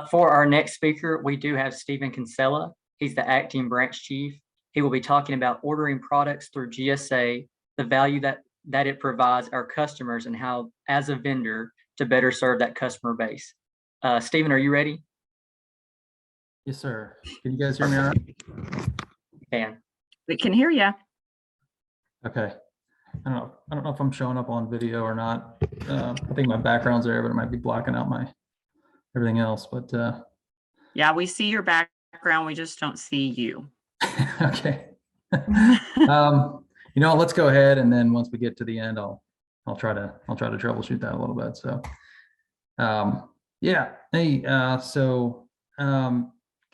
For our next speaker, we do have Stephen Kinsella. He's the acting branch chief. He will be talking about ordering products through GSA, the value that it provides our customers, and how, as a vendor, to better serve that customer base. Stephen, are you ready? Yes, sir. Can you guys hear me all right? Can. We can hear you. Okay. I don't know if I'm showing up on video or not. I think my background's there, but it might be blocking out my everything else. But yeah, we see your background. We just don't see you. Okay. Let's go ahead, and then once we get to the end, I'll try to troubleshoot that a little bit. So, yeah. Hey,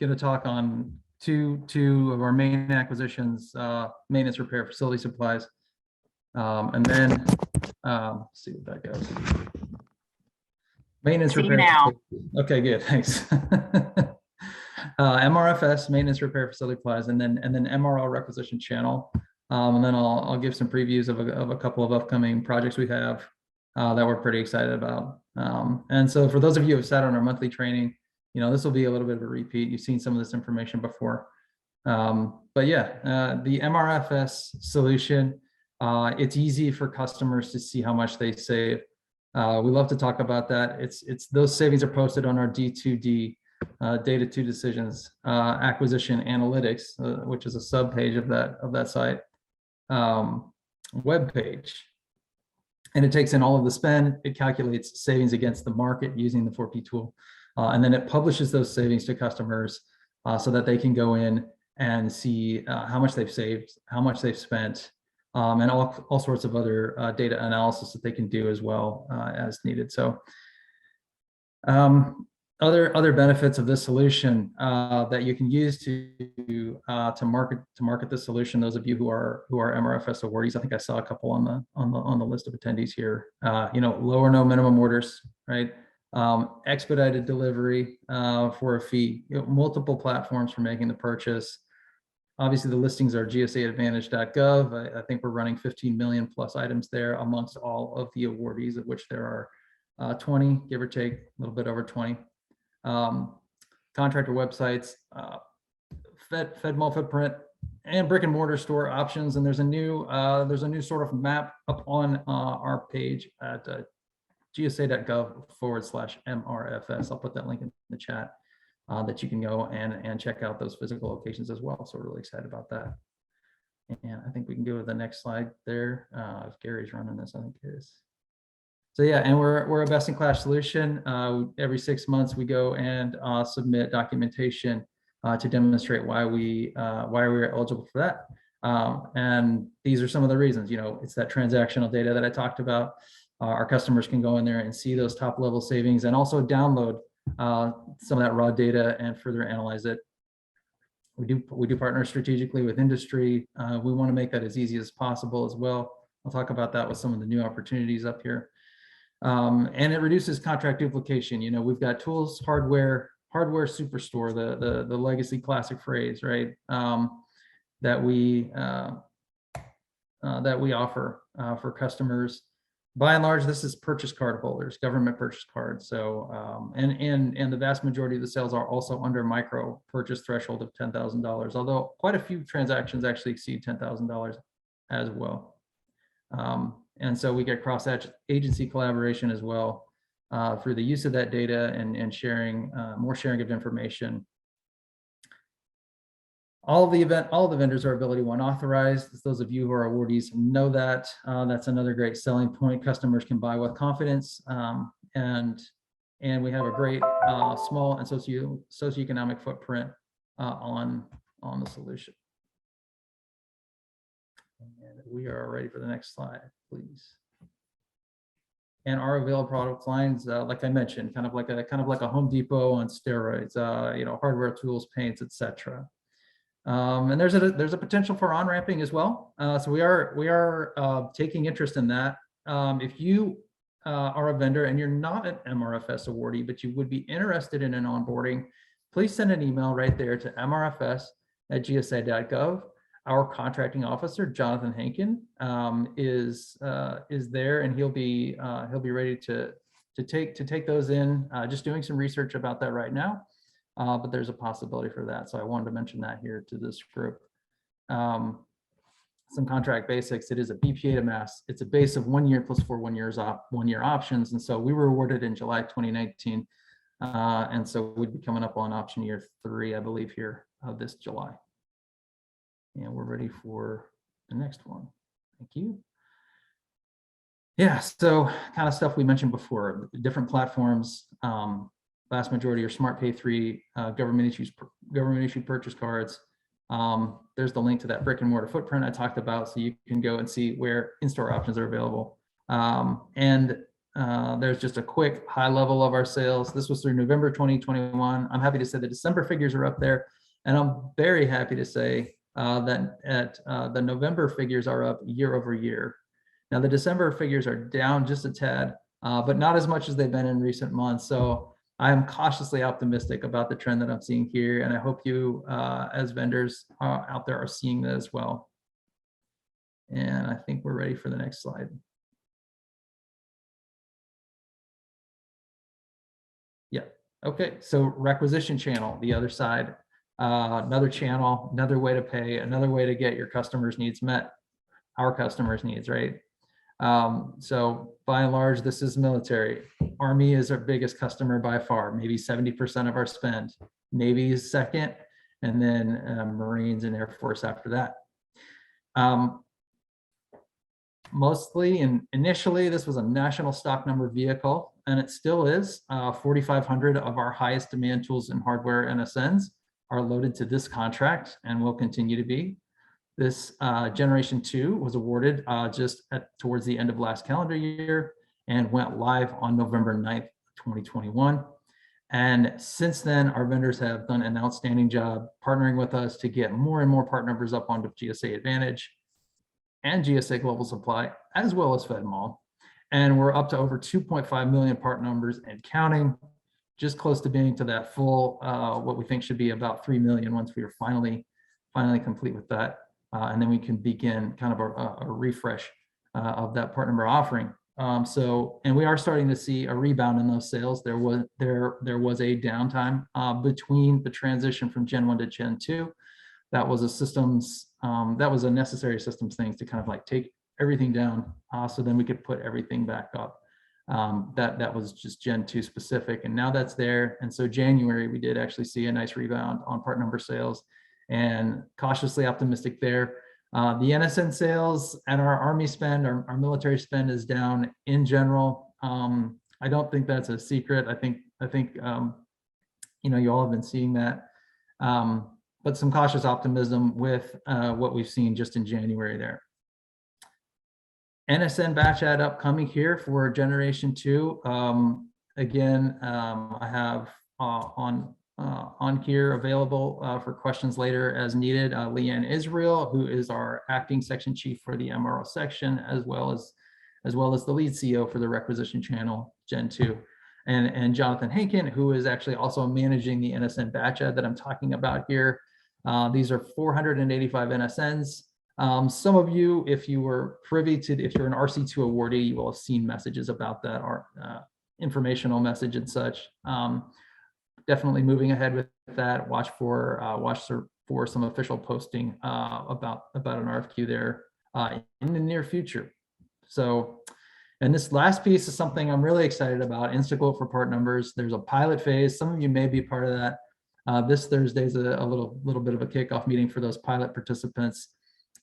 going to talk on two of our main acquisitions: maintenance, repair, facility supplies, and then let's see what that goes. Maintenance, repair. Now. Okay, good. Thanks. MRFS, maintenance, repair, facility supplies, and then MRL requisition channel. And then I'll give some previews of a couple of upcoming projects we have that we're pretty excited about. And so for those of you who have sat on our monthly training, this will be a little bit of a repeat. You've seen some of this information before. But yeah, the MRFS solution, it's easy for customers to see how much they save. We love to talk about that. It's those savings are posted on our D2D data to decisions acquisition analytics, which is a sub page of that site web page, and it takes in all of the spend. It calculates savings against the market using the 4P tool, and then it publishes those savings to customers so that they can go in and see how much they've saved, how much they've spent, and all sorts of other data analysis that they can do as well as needed. So other benefits of this solution that you can use to market this solution. Those of you who are MRFS awardees, I think I saw a couple on the list of attendees here. Low or no minimum orders, right? Expedited delivery for a fee. Multiple platforms for making the purchase. Obviously, the listings are gsaadvantage.gov. I think we're running 15 million plus items there amongst all of the awardees, of which there are 20, give or take, a little bit over 20. Contractor websites, FedMall footprint, and brick and mortar store options. And there's a new sort of map up on our page at gsa.gov/MRFS. I'll put that link in the chat that you can go and check out those physical locations as well. So we're really excited about that. And I think we can go to the next slide there. If Gary's running this, I think it is. So yeah, and we're a best-in-class solution. Every 6 months we go and submit documentation to demonstrate why we're eligible for that. And these are some of the reasons. It's that transactional data that I talked about. Our customers can go in there and see those top-level savings, and also download some of that raw data and further analyze it. We do partner strategically with industry. We want to make that as easy as possible as well. I'll talk about that with some of the new opportunities up here. And it reduces contract duplication. We've got tools, hardware superstore, the legacy classic phrase, right? That we offer for customers. By and large, this is purchase card holders, government purchase cards. So and the vast majority of the sales are also under micro purchase threshold of $10,000, although quite a few transactions actually exceed $10,000 as well. And so we get cross-agency collaboration as well through the use of that data and sharing, more sharing of information. All the vendors are Ability One authorized. Those of you who are awardees know that. That's another great selling point. Customers can buy with confidence, and we have a great small and socioeconomic footprint on the solution. And we are ready for the next slide, please. And our available product lines, like I mentioned, kind of like a Home Depot on steroids. Hardware, tools, paints, etc. And there's a potential for on-ramping as well. So we are taking interest in that. If you are a vendor and you're not an MRFS awardee, but you would be interested in an onboarding, please send an email right there to mrfs@gsa.gov. Our contracting officer, Jonathan Hankin, is there, and he'll be ready to take those in. Just doing some research about that right now, but there's a possibility for that. So I wanted to mention that here to this group. Some contract basics. It is a BPA to mass. It's a base of 1 year plus 4 1-year options. And so we were awarded in July 2019. And so we'd be coming up on option year 3, I believe, here this July. And we're ready for the next one. Thank you. Yeah, so kind of stuff we mentioned before, different platforms. Vast majority are Smart Pay 3, government issued purchase cards. There's the link to that brick and mortar footprint I talked about, so you can go and see where in-store options are available. There's just a quick high level of our sales. This was through November 2021. I'm happy to say the December figures are up there, and I'm very happy to say that the November figures are up year over year. Now the December figures are down just a tad, but not as much as they've been in recent months. So I am cautiously optimistic about the trend that I'm seeing here, and I hope you, as vendors out there, are seeing that as well. And I think we're ready for the next slide. Yeah. Okay. So requisition channel, the other side, another channel, another way to pay, another way to get your customers' needs met, our customers' needs, right? So by and large, this is military. Army is our biggest customer by far, maybe 70% of our spend. Navy is second, and then Marines and Air Force after that. Mostly and initially, this was a national stock number vehicle, and it still is. 4,500 of our highest demand tools and hardware NSNs are loaded to this contract and will continue to be. This generation 2 was awarded towards the end of last calendar year and went live on November 9th, 2021. And since then, our vendors have done an outstanding job partnering with us to get more and more part numbers up onto GSA Advantage and GSA Global Supply, as well as FedMall. And we're up to over 2.5 million part numbers and counting, just close to being to that full, what we think should be about 3 million once we are finally complete with that. And then we can begin kind of a refresh of that part number offering. And we are starting to see a rebound in those sales. There was a downtime between the transition from Gen 1 to Gen 2. That was a necessary systems thing to kind of like take everything down, so then we could put everything back up. That was just Gen 2 specific, and now that's there. And so January, we did actually see a nice rebound on part number sales, and cautiously optimistic there. The NSN sales and our Army spend, our military spend is down in general. I don't think that's a secret. I think you all have been seeing that, but some cautious optimism with what we've seen just in January there. NSN batch add upcoming here for generation 2. Again, I have on here available for questions later as needed. Leanne Israel, who is our acting section chief for the MRO section, as well as the lead CEO for the requisition channel Gen 2, and Jonathan Hankin, who is actually also managing the NSN batch ad that I'm talking about here. These are 485 NSNs. Some of you, if you were privy to, if you're an RC2 awardee, you will have seen messages about that, or informational message and such. Definitely moving ahead with that. Watch for some official posting about an RFQ there in the near future. So, and this last piece is something I'm really excited about. InstaQuote for part numbers. There's a pilot phase. Some of you may be part of that. This Thursday is a little bit of a kickoff meeting for those pilot participants.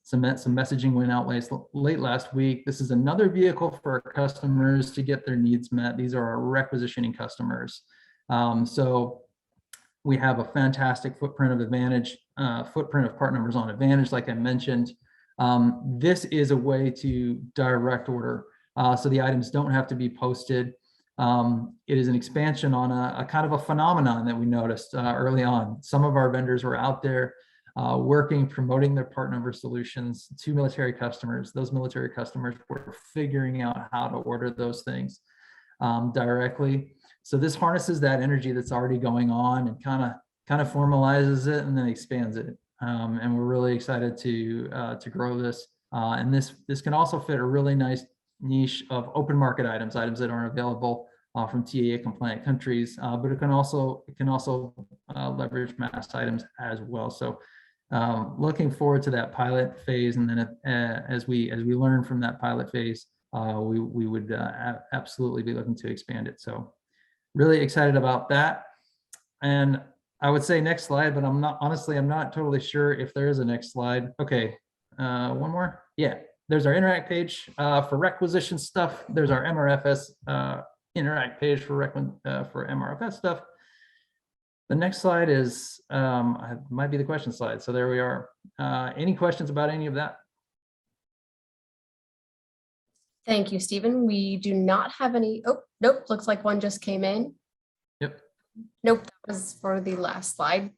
Some messaging went out late last week. This is another vehicle for our customers to get their needs met. These are our requisitioning customers. So we have a fantastic footprint of Advantage, footprint of part numbers on Advantage, like I mentioned. This is a way to direct order, so the items don't have to be posted. It is an expansion on a kind of a phenomenon that we noticed early on. Some of our vendors were out there working, promoting their part number solutions to military customers. Those military customers were figuring out how to order those things directly. So this harnesses that energy that's already going on and kind of formalizes it and then expands it. And we're really excited to grow this. And this can also fit a really nice niche of open market items that aren't available from TAA compliant countries, but it can also leverage mass items as well. So looking forward to that pilot phase, and then as we learn from that pilot phase, we would absolutely be looking to expand it. So really excited about that. And I would say next slide, but I'm not totally sure if there is a next slide. Okay, one more. Yeah, there's our interact page for requisition stuff. There's our MRFS interact page for MRFS stuff. The next slide is might be the question slide. So there we are. Any questions about any of that? Thank you, Stephen. We do not have any. Oh, nope. Looks like one just came in. Yep. Nope, that was for the last slide.